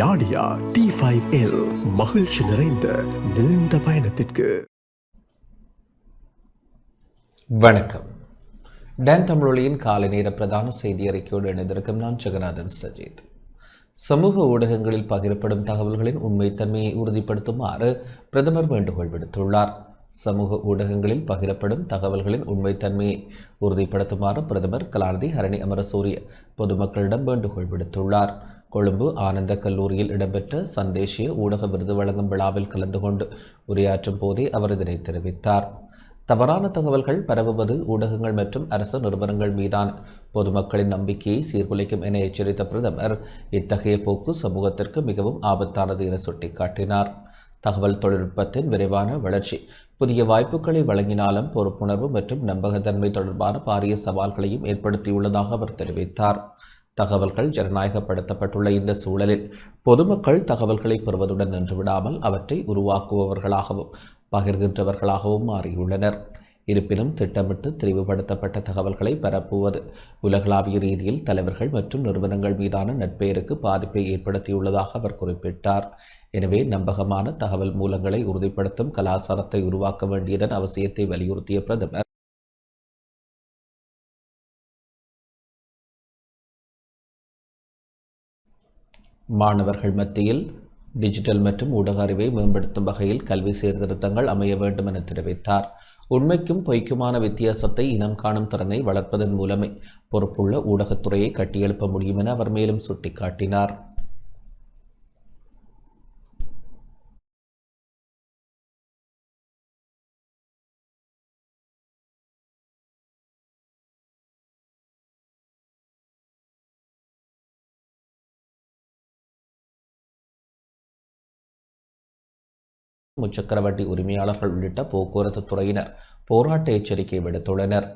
யாடியா T5L மகிழ்ச்சி நிறைந்த நீண்ட பயணத்திற்கு. வணக்கம். டான் தமிழொலியின் காலை நேர பிரதான செய்தி அறிக்கையோடு இணைந்திருக்கும் நான் ஜெகநாதன் சஜித். சமூக ஊடகங்களில் பகிரப்படும் தகவல்களின் உண்மைத்தன்மையை உறுதிப்படுத்துமாறு பிரதமர் வேண்டுகோள் விடுத்துள்ளார். சமூக ஊடகங்களில் பகிரப்படும் தகவல்களின் உண்மைத்தன்மையை உறுதிப்படுத்துமாறு பிரதமர் கலாநிதி ஹரணி அமரசூரிய பொதுமக்களிடம் வேண்டுகோள் விடுத்துள்ளார். கொழும்பு ஆனந்த கல்லூரியில் இடம்பெற்ற சந்தேசிய ஊடக விருது வழங்கும் விழாவில் கலந்து கொண்டு உரையாற்றும் போதே அவர் இதனை தெரிவித்தார். தவறான தகவல்கள் பரவுவது ஊடகங்கள் மற்றும் அரசு நிறுவனங்கள் மீதான பொதுமக்களின் நம்பிக்கையை சீர்குலைக்கும் என எச்சரித்த பிரதமர் இத்தகைய போக்கு சமூகத்திற்கு மிகவும் ஆபத்தானது என சுட்டிக்காட்டினார். தகவல் தொழில்நுட்பத்தின் விரைவான வளர்ச்சி புதிய வாய்ப்புகளை வழங்கினாலும் பொறுப்புணர்வு மற்றும் நம்பகத்தன்மை தொடர்பான பாரிய சவால்களையும் ஏற்படுத்தியுள்ளதாக அவர் தெரிவித்தார். தகவல்கள் ஜனநாயகப்படுத்தப்பட்டுள்ள இந்த சூழலில் பொதுமக்கள் தகவல்களை பெறுவதுடன் நின்றுவிடாமல் அவற்றை உருவாக்குபவர்களாகவும் பகிர்கின்றவர்களாகவும் மாறியுள்ளனர். இருப்பினும் திட்டமிட்டு தெளிவுபடுத்தப்பட்ட தகவல்களை பரப்புவது உலகளாவிய ரீதியில் தலைவர்கள் மற்றும் நிறுவனங்கள் மீதான நட்பெயருக்கு பாதிப்பை ஏற்படுத்தியுள்ளதாக அவர் குறிப்பிட்டார். எனவே நம்பகமான தகவல் மூலங்களை உறுதிப்படுத்தும் கலாச்சாரத்தை உருவாக்க வேண்டியதன் அவசியத்தை வலியுறுத்திய பிரதமர் மாணவர்கள் மத்தியில் டிஜிட்டல் மற்றும் ஊடக அறிவை மேம்படுத்தும் வகையில் கல்வி சீர்திருத்தங்கள் அமைய வேண்டும் என தெரிவித்தார். உண்மைக்கும் பொய்க்குமான வித்தியாசத்தை இனம் காணும் திறனை வளர்ப்பதன் மூலமே பொறுப்புள்ள ஊடகத்துறையை கட்டியெழுப்ப முடியும் என அவர் மேலும் சுட்டிக்காட்டினார். முச்சக்கரவண்டி உரிமையாளர்கள் உள்ளிட்ட போக்குவரத்து துறையினர் போராட்ட எச்சரிக்கை விடுத்துள்ளனர்.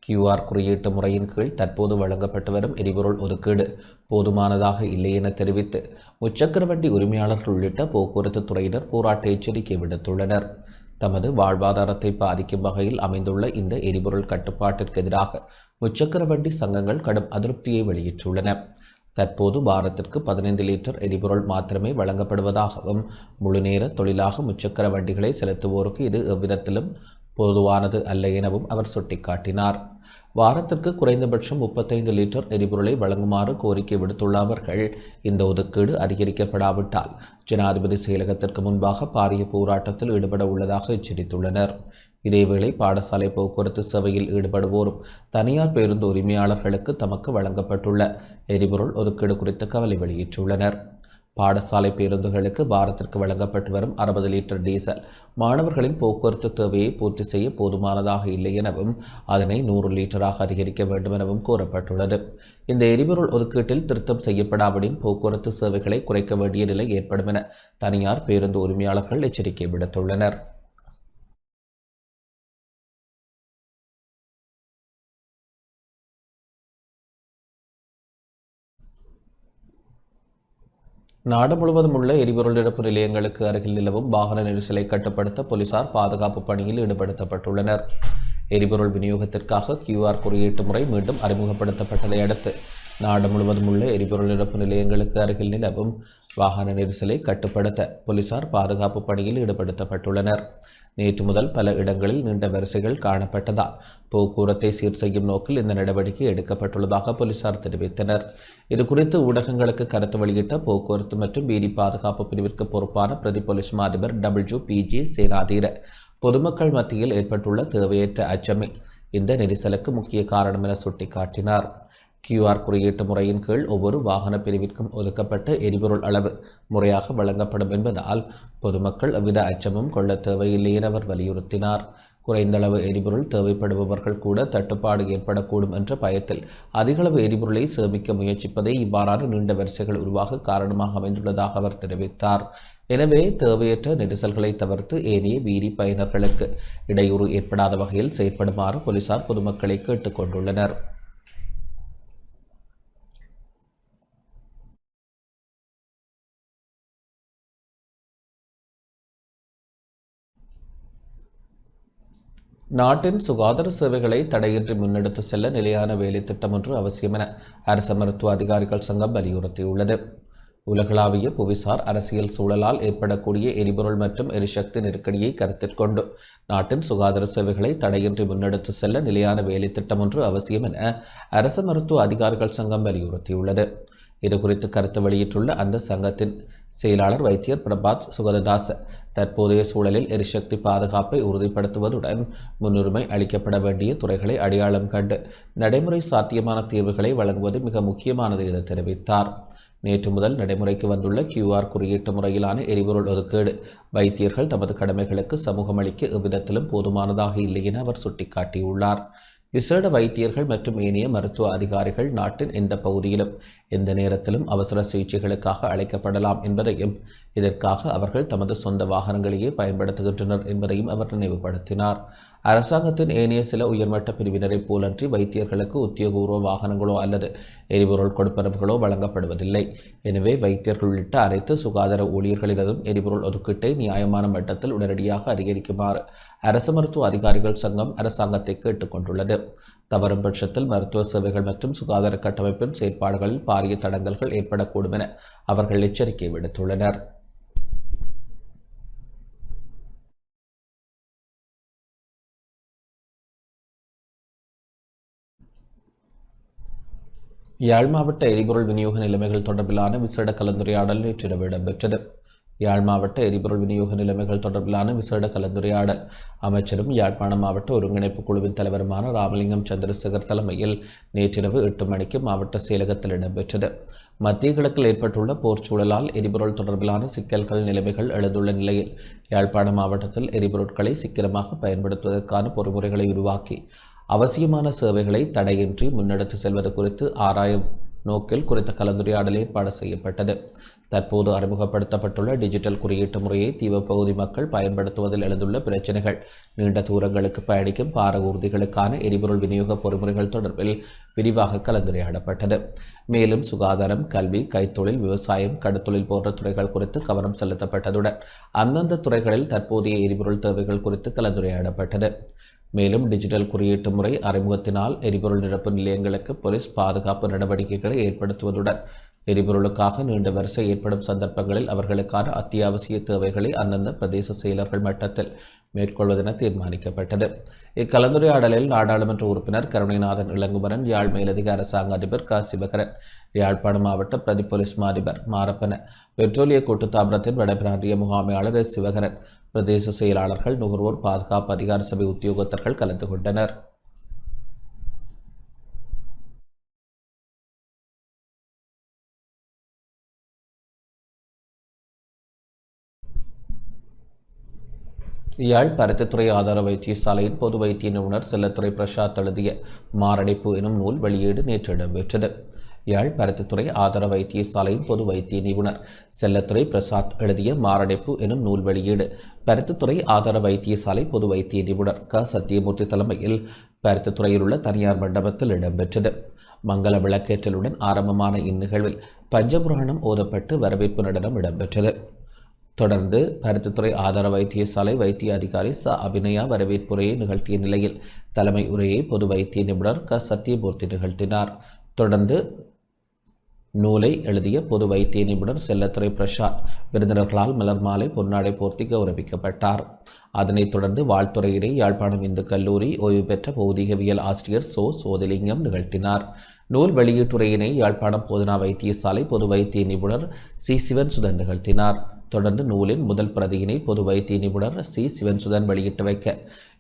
QR குறியீட்டு முறையின் கீழ் தற்போது வழங்கப்பட்டு வரும் எரிபொருள் ஒதுக்கீடு போதுமானதாக இல்லை என தெரிவித்து முச்சக்கரவண்டி உரிமையாளர்கள் உள்ளிட்ட போக்குவரத்து துறையினர் போராட்ட எச்சரிக்கை விடுத்துள்ளனர். தமது வாழ்வாதாரத்தை பாதிக்கும் வகையில் அமைந்துள்ள இந்த எரிபொருள் கட்டுப்பாட்டிற்கு எதிராக முச்சக்கரவண்டி சங்கங்கள் கடும் அதிருப்தியை வெளியிட்டுள்ளன. தற்போது வாரத்திற்கு 15 லிட்டர் எரிபொருள் மாத்திரமே வழங்கப்படுவதாகவும் முழுநேர தொழிலாக முச்சக்கர வண்டிகளை செலுத்துவோருக்கு இது எவ்விதத்திலும் பொதுவானது அல்ல எனவும் அவர் சுட்டிக்காட்டினார். வாரத்திற்கு குறைந்தபட்சம் 35 லிட்டர் எரிபொருளை வழங்குமாறு கோரிக்கை விடுத்துள்ள அவர்கள் இந்த ஒதுக்கீடு அதிகரிக்கப்படாவிட்டால் ஜனாதிபதி செயலகத்திற்கு முன்பாக பாரிய போராட்டத்தில் ஈடுபட உள்ளதாக எச்சரித்துள்ளனர். இதேவேளை பாடசாலை போக்குவரத்து சேவையில் ஈடுபடுவோரும் தனியார் பேருந்து உரிமையாளர்களுக்கு தமக்கு வழங்கப்பட்டுள்ள எரிபொருள் ஒதுக்கீடு குறித்து கவலை வெளியிட்டுள்ளனர். பாடசாலை பேருந்துகளுக்கு வாரத்திற்கு வழங்கப்பட்டு வரும் 60 லிட்டர் டீசல் மாணவர்களின் போக்குவரத்து தேவையை பூர்த்தி செய்ய போதுமானதாக இல்லை எனவும் அதனை 100 லிட்டராக அதிகரிக்க வேண்டும் எனவும் கூறப்பட்டுள்ளது. இந்த எரிபொருள் ஒதுக்கீட்டில் திருத்தம் செய்யப்படாவிடின் போக்குவரத்து சேவைகளை குறைக்க வேண்டிய நிலை ஏற்படும் என தனியார் பேருந்து உரிமையாளர்கள் எச்சரிக்கை விடுத்துள்ளனர். நாடு முழுவதும் உள்ள எரிபொருள் நிரப்பு நிலையங்களுக்கு அருகில் நிலவும் வாகன நெரிசலை கட்டுப்படுத்த போலீசார் பாதுகாப்பு பணியில் ஈடுபடுத்தப்பட்டுள்ளனர். எரிபொருள் விநியோகத்திற்காக QR குறியீட்டு முறை மீண்டும் அறிமுகப்படுத்தப்பட்டதை அடுத்து நாடு முழுவதும் உள்ள எரிபொருள் நிரப்பு நிலையங்களுக்கு அருகில் நிலவும் வாகன நெரிசலை கட்டுப்படுத்த போலீசார் பாதுகாப்பு பணியில் ஈடுபடுத்தப்பட்டுள்ளனர். நேற்று முதல் பல இடங்களில் நீண்ட வரிசைகள் காணப்பட்டதால் போக்குவரத்தை சீர் செய்யும் நோக்கில் இந்த நடவடிக்கை எடுக்கப்பட்டுள்ளதாக போலீசார் தெரிவித்தனர். இதுகுறித்து ஊடகங்களுக்கு கருத்து வெளியிட்ட போக்குவரத்து மற்றும் வீதி பாதுகாப்பு பிரிவிற்கு பொறுப்பான பிரதி போலீஸ் மாதிபர் WPG சேனாதீர பொதுமக்கள் மத்தியில் ஏற்பட்டுள்ள தேவையற்ற அச்சமே இந்த நெரிசலுக்கு முக்கிய காரணம் என சுட்டிக்காட்டினார். QR குறியீட்டு முறையின் கீழ் ஒவ்வொரு வாகன பிரிவிற்கும் ஒதுக்கப்பட்ட எரிபொருள் அளவு முறையாக வழங்கப்படும் என்பதால் பொதுமக்கள் எவ்வித அச்சமும் கொள்ள தேவையில்லை என அவர் வலியுறுத்தினார். குறைந்தளவு எரிபொருள் தேவைப்படுபவர்கள் கூட தட்டுப்பாடு ஏற்படக்கூடும் என்ற பயத்தில் அதிகளவு எரிபொருளை சேமிக்க முயற்சிப்பதே இவ்வாறான நீண்ட வரிசைகள் உருவாக காரணமாக அமைந்துள்ளதாக அவர் தெரிவித்தார். எனவே தேவையற்ற நெரிசல்களை தவிர்த்து ஏனைய வீதி பயனர்களுக்கு இடையூறு ஏற்படாத வகையில் செயற்படுமாறு போலீசார் பொதுமக்களை கேட்டுக்கொண்டுள்ளனர். நாட்டின் சுகாதார சேவைகளை தடையின்றி முன்னெடுத்து செல்ல நிலையான வேலை திட்டம் ஒன்று அவசியம் என அரசு மருத்துவ அதிகாரிகள் சங்கம் வலியுறுத்தியுள்ளது. உலகளாவிய புவிசார் அரசியல் சூழலால் ஏற்படக்கூடிய எரிபொருள் மற்றும் எரிசக்தி நெருக்கடியை கருத்தில் கொண்டு நாட்டின் சுகாதார சேவைகளை தடையின்றி முன்னெடுத்து செல்ல நிலையான வேலை திட்டம் ஒன்று அவசியம் என அரசு மருத்துவ அதிகாரிகள் சங்கம் வலியுறுத்தியுள்ளது. இதுகுறித்து கருத்து வெளியிட்டுள்ள அந்த சங்கத்தின் செயலாளர் வைத்தியர் பிரபாத் சுகததாஸ், தற்போதைய சூழலில் எரிசக்தி பாதுகாப்பை உறுதிப்படுத்துவதுடன் முன்னுரிமை அளிக்கப்பட வேண்டிய துறைகளை அடையாளம் கண்டு நடைமுறை சாத்தியமான தீர்வுகளை வழங்குவது மிக முக்கியமானது என தெரிவித்தார். நேற்று முதல் நடைமுறைக்கு வந்துள்ள QR குறியீட்டு முறையிலான எரிபொருள் ஒதுக்கீடு வைத்தியர்கள் தமது கடமைகளுக்கு சமூகமளிக்க எவ்விதத்திலும் போதுமானதாக இல்லை என அவர் சுட்டிக்காட்டியுள்ளார். விசேட வைத்தியர்கள் மற்றும் ஏனைய மருத்துவ அதிகாரிகள் நாட்டின் எந்த பகுதியிலும் எந்த நேரத்திலும் அவசர சிகிச்சைகளுக்காக அழைக்கப்படலாம் என்பதையும் இதற்காக அவர்கள் தமது சொந்த வாகனங்களையே பயன்படுத்துகின்றனர் என்பதையும் அவர் நினைவுபடுத்தினார். அரசாங்கத்தின் ஏனைய சில உயர்மட்ட பிரிவினரை போலன்றி வைத்தியர்களுக்கு உத்தியோகபூர்வ வாகனங்களோ அல்லது எரிபொருள் கொடுப்பனவுகளோ வழங்கப்படுவதில்லை. எனவே வைத்தியர்கள் உள்ளிட்ட அனைத்து சுகாதார ஊழியர்களினதும் எரிபொருள் ஒதுக்கீட்டை நியாயமான மட்டத்தில் உடனடியாக அதிகரிக்குமாறு அரசு மருத்துவ அதிகாரிகள் சங்கம் அரசாங்கத்தை கேட்டுக்கொண்டுள்ளது. தவறும் பட்சத்தில் மருத்துவ சேவைகள் மற்றும் சுகாதார கட்டமைப்பின் செயற்பாடுகளில் பாரிய தடங்கல்கள் ஏற்படக்கூடும் என அவர்கள் எச்சரிக்கை விடுத்துள்ளனர். யாழ் மாவட்ட எரிபொருள் விநியோக நிலைமைகள் தொடர்பிலான விசேட கலந்துரையாடல் நேற்றிரவு இடம்பெற்றது. யாழ் மாவட்ட எரிபொருள் விநியோக நிலைமைகள் தொடர்பிலான விசேட கலந்துரையாடல் அமைச்சரும் யாழ்ப்பாணம் மாவட்ட ஒருங்கிணைப்பு குழுவின் தலைவருமான ராமலிங்கம் சந்திரசேகர் தலைமையில் நேற்றிரவு 8 மணிக்கு மாவட்ட செயலகத்தில் இடம்பெற்றது. மத்திய கிழக்கில் ஏற்பட்டுள்ள போர் சூழலால் எரிபொருள் தொடர்பிலான சிக்கல்கள் நிலைமைகள் எழுந்துள்ள நிலையில் யாழ்ப்பாணம் மாவட்டத்தில் எரிபொருட்களை சிக்கனமாக பயன்படுத்துவதற்கான பொறிமுறைகளை உருவாக்கி அவசியமான சேவைகளை தடையின்றி முன்னெடுத்து செல்வது குறித்து ஆராயும் நோக்கில் குறித்த கலந்துரையாடல் ஏற்பாடு செய்யப்பட்டது. தற்போது அறிமுகப்படுத்தப்பட்டுள்ள டிஜிட்டல் குறியீட்டு முறையை தீவுப்பகுதி மக்கள் பயன்படுத்துவதில் எழுந்துள்ள பிரச்சினைகள், நீண்ட தூரங்களுக்கு பயணிக்கும் பார ஊர்திகளுக்கான எரிபொருள் விநியோக பொறிமுறைகள் தொடர்பில் விரிவாக கலந்துரையாடப்பட்டது. மேலும் சுகாதாரம், கல்வி, கைத்தொழில், விவசாயம், கடற்தொழில் போன்ற துறைகள் குறித்து கவனம் செலுத்தப்பட்டதுடன் அந்தந்த துறைகளில் தற்போதைய எரிபொருள் தேவைகள் குறித்து கலந்துரையாடப்பட்டது. மேலும் டிஜிட்டல் குறியீட்டு முறை அறிமுகத்தினால் எரிபொருள் நிரப்பு நிலையங்களுக்கு போலீஸ் பாதுகாப்பு நடவடிக்கைகளை ஏற்படுத்துவதுடன் எரிபொருளுக்காக நீண்ட வரிசை ஏற்படும் சந்தர்ப்பங்களில் அவர்களுக்கான அத்தியாவசிய தேவைகளை அந்தந்த பிரதேச செயலர்கள் மட்டத்தில் மேற்கொள்வதென தீர்மானிக்கப்பட்டது. இக்கலந்துரையாடலில் நாடாளுமன்ற உறுப்பினர் கருணைநாதன் இளங்குமரன், யாழ் மேலதிக அரசாங்க அதிபர் க. சிவகரன், யாழ்ப்பாணம் மாவட்ட பிரதி போலீஸ் மாதிபர் மாரப்பன, பெட்ரோலிய கூட்டுத்தாபனத்தின் வடபிராந்திய முகாமையாளர் எஸ். சிவகரன், பிரதேச செயலாளர்கள், நுகர்வோர் பாதுகாப்பு அதிகார சபை உத்தியோகத்தர்கள் கலந்து கொண்டனர். யாழ் பருத்தித்துறை ஆதார வைத்தியசாலையின் பொது வைத்திய நிபுணர் செல்லத்துறை பிரசாத் எழுதிய மாரடைப்பு எனும் நூல் வெளியீடு நேற்று இடம்பெற்றது. யாழ் பருத்தித்துறை ஆதார வைத்தியசாலையின் பொது வைத்திய நிபுணர் செல்லத்துறை பிரசாத் எழுதிய மாரடைப்பு எனும் நூல் வெளியீடு பருத்தித்துறை ஆதார வைத்தியசாலை பொது வைத்திய நிபுணர் க. சத்தியமூர்த்தி தலைமையில் பருத்தித்துறையில் உள்ள தனியார் மண்டபத்தில் இடம்பெற்றது. மங்கள விளக்கேற்றலுடன் ஆரம்பமான இந்நிகழ்வில் பஞ்சபுராணம் ஓதப்பட்டு வரவேற்பு நடனம் இடம்பெற்றது. தொடர்ந்து பருத்தித்துறை ஆதார வைத்தியசாலை வைத்திய அதிகாரி ச. அபிநயா வரவேற்புரையை நிகழ்த்திய நிலையில் தலைமை உரையை பொது வைத்திய நிபுணர் க. சத்தியமூர்த்தி நிகழ்த்தினார். தொடர்ந்து நூலை எழுதிய பொது வைத்திய நிபுணர் செல்லத்துறை பிரசாத் விருந்தினர்களால் மலர் மாலை பொன்னாடை போர்த்தி கௌரவிக்கப்பட்டார். அதனைத் தொடர்ந்து வாழ்த்துறையினை யாழ்ப்பாணம் இந்து கல்லூரி ஓய்வு பெற்ற பௌதிகவியல் ஆசிரியர் சோதிலிங்கம் நிகழ்த்தினார். நூல் வெளியீட்டுரையினை யாழ்ப்பாணம் போதனா வைத்தியசாலை பொது வைத்திய நிபுணர் சி. சிவன்சுதன் நிகழ்த்தினார். தொடர்ந்து நூலின் முதல் பிரதியினை பொது வைத்திய நிபுணர் சி. சிவன்சுதன் வெளியிட்டு வைக்க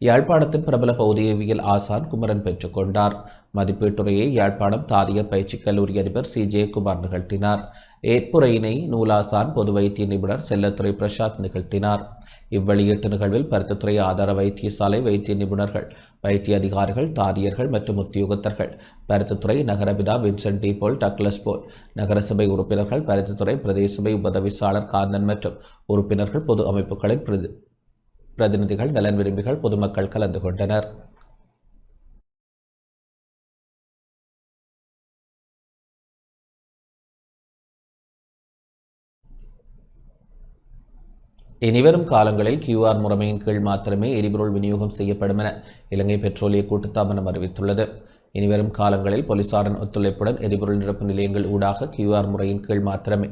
யாழ்ப்பாணத்தின் பிரபல பௌதிகவியல் ஆசான் குமரன் பெற்றுக்கொண்டார். மதிப்பீட்டுரையை யாழ்ப்பாணம் தாதியர் பயிற்சி கல்லூரி அதிபர் சி. ஜெயக்குமார் நிகழ்த்தினார். ஏற்புரையினை நூலாசான் பொது வைத்திய நிபுணர் செல்லத்துறை பிரசாத் நிகழ்த்தினார். இவ்வெளியீட்டு நிகழ்வில் பருத்தித்துறை ஆதார வைத்தியசாலை வைத்திய நிபுணர்கள், வைத்திய அதிகாரிகள், தாதியர்கள் மற்றும் உத்தியோகத்தர்கள், பருத்தித்துறை நகரபிதா வின்சென்ட் டி போல், டக்ளஸ் போல், நகரசபை உறுப்பினர்கள், பருத்தித்துறை பிரதேசபை உபதவிசாளர் காந்தன் மற்றும் உறுப்பினர்கள், பொது அமைப்புகளின் பிரதிநிதிகள், நலன் விரும்பிகள், பொதுமக்கள் கலந்து கொண்டனர். இனிவரும் காலங்களில் QR முறைமையின் கீழ் மாத்திரமே எரிபொருள் விநியோகம் செய்யப்படும் என இலங்கை பெட்ரோலிய கூட்டுத்தாபனம் அறிவித்துள்ளது. இனிவரும் காலங்களில் போலீசாரின் ஒத்துழைப்புடன் எரிபொருள் நிரப்பு நிலையங்கள் ஊடாக QR முறையின் கீழ் மாத்திரமே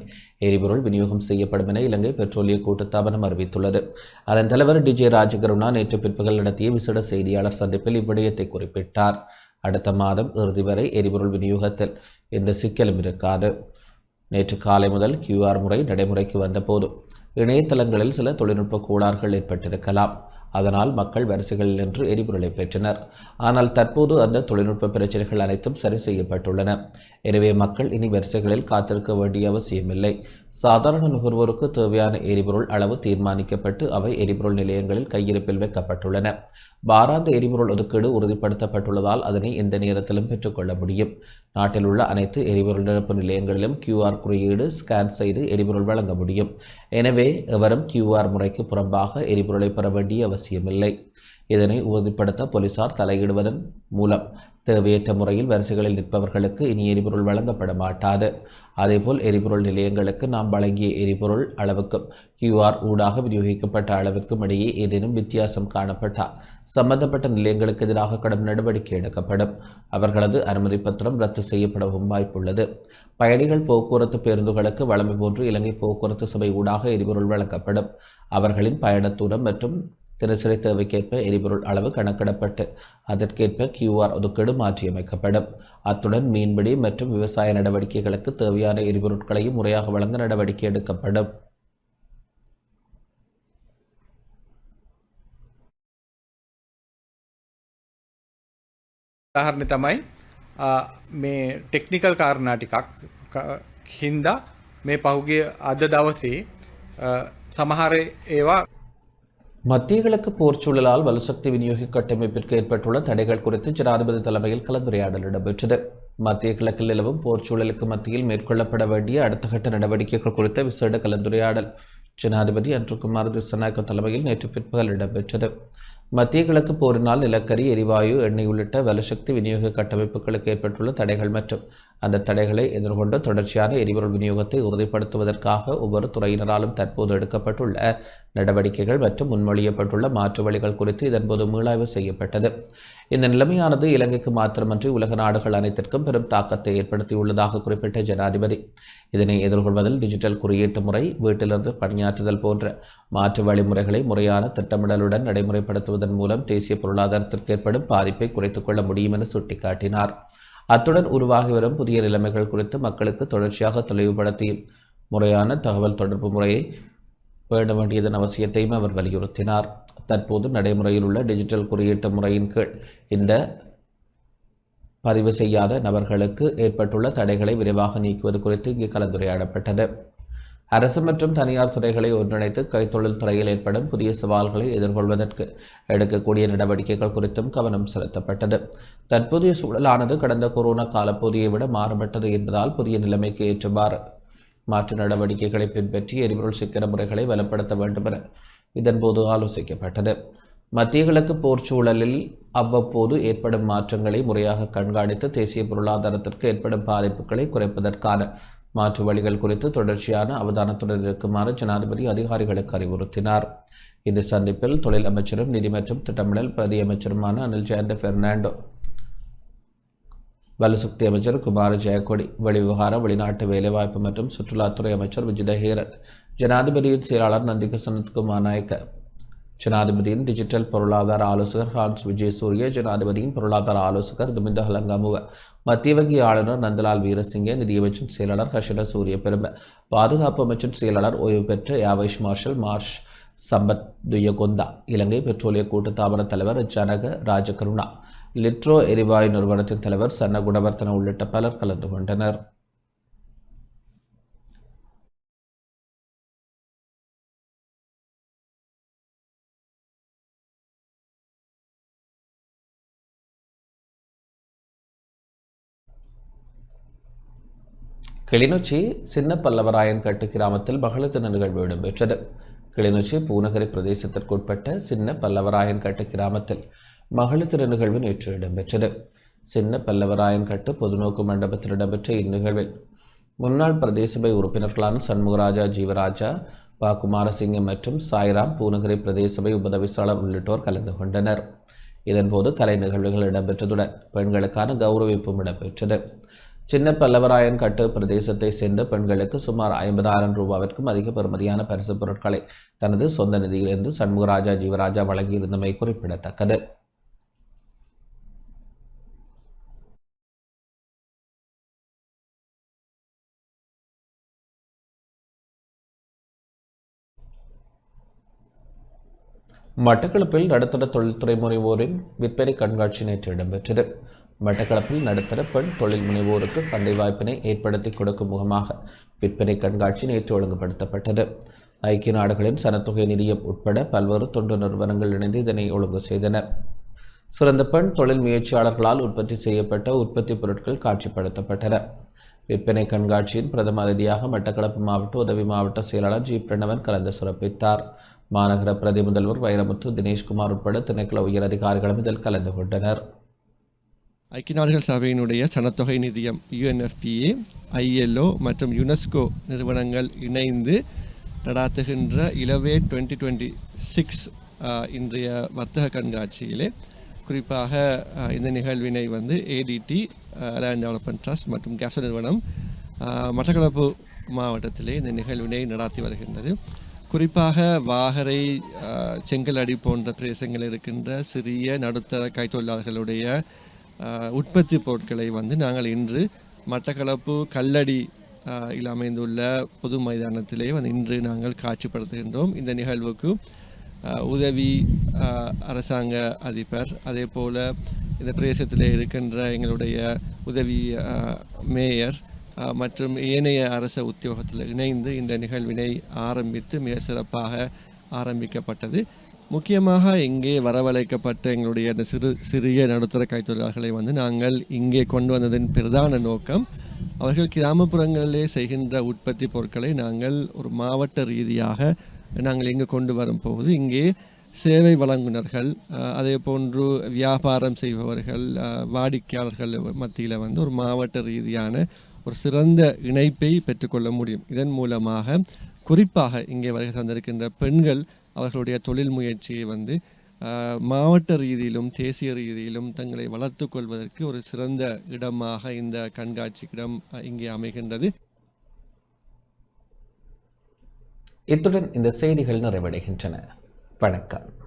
எரிபொருள் விநியோகம் செய்யப்படும் என இலங்கை பெட்ரோலிய கூட்டுத்தாபனம் அறிவித்துள்ளது. அதன் தலைவர் DJ ராஜகருணா நேற்று பிற்பகல் நடத்திய விசேட செய்தியாளர் சந்திப்பில் இவ்விடயத்தை குறிப்பிட்டார். அடுத்த மாதம் இறுதி வரை எரிபொருள் விநியோகத்தில் எந்த சிக்கலும் இருக்காது. நேற்று காலை முதல் QR முறை நடைமுறைக்கு வந்தபோது இணையதளங்களில் சில தொழில்நுட்ப கோளாறுகள் ஏற்பட்டிருக்கலாம். அதனால் மக்கள் வரிசைகளில் நின்று எரிபொருளை பெற்றனர். ஆனால் தற்போது அந்த தொழில்நுட்ப பிரச்சனைகள் அனைத்தும் சரி செய்யப்பட்டுள்ளன. எனவே மக்கள் இனி வரிசைகளில் காத்திருக்க வேண்டிய அவசியமில்லை. சாதாரண நுகர்வோருக்கு தேவையான எரிபொருள் அளவு தீர்மானிக்கப்பட்டு அவை எரிபொருள் நிலையங்களில் கையிருப்பில் வைக்கப்பட்டுள்ளன. வாராந்த எரிபொருள் ஒதுக்கீடு உறுதிப்படுத்தப்பட்டுள்ளதால் அதனை எந்த நேரத்திலும் பெற்றுக்கொள்ள முடியும். நாட்டில் உள்ள அனைத்து எரிபொருள் நிரப்பு நிலையங்களிலும் QR குறியீடு ஸ்கேன் செய்து எரிபொருள் வழங்க முடியும். எனவே எவரும் QR முறைக்கு புறம்பாக எரிபொருளை பெற வேண்டிய அவசியமில்லை. இதனை உறுதிப்படுத்த போலீசார் தலையிடுவதன் மூலம் தேவையற்ற முறையில் வரிசைகளில் நிற்பவர்களுக்கு இனி எரிபொருள் வழங்கப்பட மாட்டாது. அதேபோல் எரிபொருள் நிலையங்களுக்கு நாம் வழங்கிய எரிபொருள் அளவுக்கும் QR ஊடாக விநியோகிக்கப்பட்ட அளவிற்கும் இடையே ஏதேனும் வித்தியாசம் காணப்பட்டால் சம்பந்தப்பட்ட நிலையங்களுக்கு எதிராக கடும் நடவடிக்கை எடுக்கப்படும். அவர்களது அனுமதி பத்திரம் ரத்து செய்யப்படவும் வாய்ப்புள்ளது. பயணிகள் போக்குவரத்து பேருந்துகளுக்கு வழமை போன்று இலங்கை போக்குவரத்து சபை ஊடாக எரிபொருள் வழங்கப்படும். அவர்களின் பயண தூரம் மற்றும் தினசரி தேவைக்கேற்ப எரிபொருள் அளவு கணக்கிடப்பட்டு அதற்கேற்ப QR ஒதுக்கீடு மாற்றியமைக்கப்படும். அத்துடன் மீன்பிடி மற்றும் விவசாய நடவடிக்கைகளுக்கு தேவையான எரிபொருட்களையும் முறையாக வழங்க நடவடிக்கை எடுக்கப்படும். උදාහරණය තමයි මේ ටෙක්නිකල් කාරණා ටිකක් හින්දා මේ පහුගිය අද දවසේ සමහර ඒවා மத்திய கிழக்கு போர் சூழலால் வலுசக்தி விநியோக கட்டமைப்பிற்கு ஏற்பட்டுள்ள தடைகள் குறித்து ஜனாதிபதி தலைமையில் கலந்துரையாடல் இடம்பெற்றது. மத்திய கிழக்கில் நிலவும் போர் சூழலுக்கு மத்தியில் மேற்கொள்ளப்பட வேண்டிய அடுத்த கட்ட நடவடிக்கைகள் குறித்த விசேட கலந்துரையாடல் ஜனாதிபதி அன்ருகுமார் திஸ்ஸநாயக்க தலைமையில் நேற்று பிற்பகல் இடம்பெற்றது. மத்திய கிழக்கு போரினால் நிலக்கரி, எரிவாயு, எண்ணெய் உள்ளிட்ட வலுசக்தி விநியோக கட்டமைப்புகளுக்கு ஏற்பட்டுள்ள தடைகள் மற்றும் அந்த தடைகளை எதிர்கொண்டு தொடர்ச்சியான எரிபொருள் விநியோகத்தை உறுதிப்படுத்துவதற்காக ஒவ்வொரு துறையினராலும் தற்போது எடுக்கப்பட்டுள்ள நடவடிக்கைகள் மற்றும் முன்மொழியப்பட்டுள்ள மாற்று வழிகள் குறித்து இதன்போது மீளாய்வு செய்யப்பட்டது. இந்த நிலைமையானது இலங்கைக்கு மாத்திரமன்றி உலக நாடுகள் அனைத்திற்கும் பெரும் தாக்கத்தை ஏற்படுத்தியுள்ளதாக குறிப்பிட்ட ஜனாதிபதி இதனை எதிர்கொள்வதில் டிஜிட்டல் குறியீட்டு முறை, வீட்டிலிருந்து பணியாற்றுதல் போன்ற மாற்று வழிமுறைகளை முறையான திட்டமிடலுடன் நடைமுறைப்படுத்துவதன் மூலம் தேசிய பொருளாதாரத்திற்கு ஏற்படும் பாதிப்பை குறைத்துக் கொள்ள முடியும் என சுட்டிக்காட்டினார். அத்துடன் உருவாகி வரும் புதிய நிலைமைகள் குறித்து மக்களுக்கு தொடர்ச்சியாக தெளிவுபடுத்தியும் முறையான தகவல் தொடர்பு முறையை பேண வேண்டியதன் அவசியத்தையும் அவர் வலியுறுத்தினார். தற்போது நடைமுறையில் உள்ள டிஜிட்டல் குறியீட்டு முறையின் கீழ் இந்த பதிவு செய்யாத நபர்களுக்கு ஏற்பட்டுள்ள தடைகளை விரைவாக நீக்குவது குறித்து இங்கு கலந்துரையாடப்பட்டது. அரசு மற்றும் தனியார் துறைகளை ஒன்றிணைத்து கைத்தொழில் துறையில் ஏற்படும் புதிய சவால்களை எதிர்கொள்வதற்கு எடுக்கக்கூடிய நடவடிக்கைகள் குறித்தும் கவனம் செலுத்தப்பட்டது. தற்போதைய சூழலானது கடந்த கொரோனா காலப்பகுதியை விட மாறுபட்டது என்பதால் புதிய நிலைமைக்கு ஏற்றவாறு மாற்று நடவடிக்கைகளை பின்பற்றி எரிபொருள் சிக்கன முறைகளை வலுப்படுத்த வேண்டும் என இதன்போது ஆலோசிக்கப்பட்டது. மத்திய கிழக்கு போர் சூழலில் அவ்வப்போது ஏற்படும் மாற்றங்களை முறையாக கண்காணித்து தேசிய பொருளாதாரத்திற்கு ஏற்படும் பாதிப்புகளை குறைப்பதற்கான மாற்று வழிகள் குறித்து தொடர்ச்சியான அவதானத்துடன் இருக்குமாறு ஜனாதிபதி அதிகாரிகளுக்கு அறிவுறுத்தினார். இந்த சந்திப்பில் தொழில் அமைச்சரும் நிதி மற்றும் திட்டமிடல் பிரதி அமைச்சருமான அனில் ஜெயந்த பெர்னாண்டோ, வலுசக்தி அமைச்சர் குமார் ஜெயக்கொடி, வெளிவிவகார வெளிநாட்டு வேலைவாய்ப்பு மற்றும் சுற்றுலாத்துறை அமைச்சர் விஜித ஹேரத், ஜனாதிபதியின் செயலாளர் நந்திக சனத்குமார் நாயக்க, ஜனாதிபதியின் டிஜிட்டல் பொருளாதார ஆலோசகர் ஹான்ஸ் விஜயசூரிய, ஜனாதிபதியின் பொருளாதார ஆலோசகர் துமிந்த ஹலங்கமுவ, மத்திய வங்கி ஆளுநர் நந்தலால் வீரசிங்க, நிதியமைச்சின் செயலாளர் ஹர்ஷன சூரிய பெரும, பாதுகாப்பு அமைச்சின் செயலாளர் ஓய்வு பெற்ற ஏர்வைஸ் மார்ஷல் மார்ஷ் சம்பத் துயகொந்தா, இலங்கை பெட்ரோலிய கூட்டுத்தாபன தலைவர் ஜனக ராஜகருணா, லிட்ரோ எரிவாயு நிறுவனத்தின் தலைவர் சன்ன குணவர்த்தன உள்ளிட்ட பலர் கலந்து கொண்டனர். கிளிநொச்சி சின்ன பல்லவராயன் கட்டு கிராமத்தில் மகளிர் தின நிகழ்வு இடம்பெற்றது. கிளிநொச்சி பூநகரி பிரதேசத்திற்குட்பட்ட சின்ன பல்லவராயன் கட்டு கிராமத்தில் மகளிர் தின நிகழ்வு நேற்று இடம்பெற்றது. சின்ன பல்லவராயன் கட்டு பொதுநோக்கு மண்டபத்தில் இடம்பெற்ற இந்நிகழ்வில் முன்னாள் பிரதேச சபை உறுப்பினர்களான சண்முகராஜா, ஜீவராஜா, பா குமாரசிங்கம் மற்றும் சாய்ராம் பூநகரி பிரதேச சபை உபதவிசாளர் உள்ளிட்டோர் கலந்து கொண்டனர். இதன்போது கலை நிகழ்வுகள் இடம்பெற்றதுடன் பெண்களுக்கான கௌரவிப்பும் இடம்பெற்றது. சின்ன பல்லவராயன் கட்டு பிரதேசத்தை சேர்ந்த பெண்களுக்கு சுமார் 50,000 ரூபாவிற்கும் அதிக பெறுமதியான பரிசுப் பொருட்களை தனது சொந்த நிதியிலிருந்து சண்முகராஜா ஜீவராஜா வழங்கியிருந்தமை குறிப்பிடத்தக்கது. மட்டக்களப்பில் நடுத்தர தொழில்துறை முனைவோரின் விற்பனை கண்காட்சி நேற்று இடம்பெற்றது. மட்டக்களப்பில் நடுத்தர பெண் தொழில் முனைவோருக்கு சந்தை வாய்ப்பினை ஏற்படுத்தி கொடுக்கும் முகமாக விற்பனை கண்காட்சி நேற்று ஒழுங்குபடுத்தப்பட்டது. ஐக்கிய நாடுகளின் சனத்தொகை நிதியம் உட்பட பல்வேறு தொண்டு நிறுவனங்கள் இணைந்து இதனை ஒழுங்கு செய்தனர். சிறந்த பெண் தொழில் முயற்சியாளர்களால் உற்பத்தி செய்யப்பட்ட உற்பத்தி பொருட்கள் காட்சிப்படுத்தப்பட்டன. விற்பனை கண்காட்சியின் பிரதம அதிதியாக மட்டக்களப்பு மாவட்ட உதவி மாவட்ட செயலாளர் ஜி பிரணவன் கலந்து சிறப்பித்தார். மாநகர பிரதி முதல்வர் வைரமுத்து, தினேஷ்குமார் உட்பட திணைக்கள உயர் அதிகாரிகளும் இதில் கலந்து கொண்டனர். ஐக்கிய நாடுகள் சபையினுடைய சனத்தொகை நிதியம் UNFPA, ILO மற்றும் யுனெஸ்கோ நிறுவனங்கள் இணைந்து நடாத்துகின்ற இலவேட் 2026 இன்றைய வர்த்தக கண்காட்சியிலே குறிப்பாக இந்த நிகழ்வினை ADT லேண்ட் டெவலப்மெண்ட் ட்ரஸ்ட் மற்றும் கேசோ நிறுவனம் மட்டக்களப்பு மாவட்டத்திலே இந்த நிகழ்வினை நடாத்தி வருகின்றது. குறிப்பாக வாகரை, செங்கலடி போன்ற பிரதேசங்களில் இருக்கின்ற சிறிய நடுத்தர கைத்தொழிலாளர்களுடைய உற்பத்தி பொருட்களை நாங்கள் இன்று மட்டக்களப்பு கல்லடி அமைந்துள்ள பொது மைதானத்திலே இன்று நாங்கள் காட்சிப்படுத்துகின்றோம். இந்த நிகழ்வுக்கு உதவி அரசாங்க அதிபர், அதே போல் இந்த பிரதேசத்தில் இருக்கின்ற எங்களுடைய உதவி மேயர் மற்றும் ஏனைய அரச உத்தியோகத்தில் இணைந்து இந்த நிகழ்வினை ஆரம்பித்து மிக சிறப்பாக ஆரம்பிக்கப்பட்டது. முக்கியமாக இங்கே வரவழைக்கப்பட்ட எங்களுடைய அந்த சிறிய நடுத்தர கைத்தொழிலாளர்களை நாங்கள் இங்கே கொண்டு வந்ததின் பிரதான நோக்கம், அவர்கள் கிராமப்புறங்களிலே செய்கின்ற உற்பத்தி பொருட்களை நாங்கள் ஒரு மாவட்ட ரீதியாக நாங்கள் இங்கு கொண்டு வரும்போது இங்கே சேவை வழங்குனர்கள், அதே போன்று வியாபாரம் செய்பவர்கள், வாடிக்கையாளர்கள் மத்தியில் ஒரு மாவட்ட ரீதியான ஒரு சிறந்த இணைப்பை பெற்றுக்கொள்ள முடியும். இதன் மூலமாக குறிப்பாக இங்கே வருகை தந்திருக்கின்ற பெண்கள் அவர்களுடைய தொழில் முயற்சியை மாவட்ட ரீதியிலும் தேசிய ரீதியிலும் தங்களை வளர்த்து கொள்வதற்கு ஒரு சிறந்த இடமாக இந்த கண்காட்சி இடம் இங்கே அமைகின்றது. இத்துடன் இந்த செய்திகள் நிறைவடைகின்றன. வணக்கம்.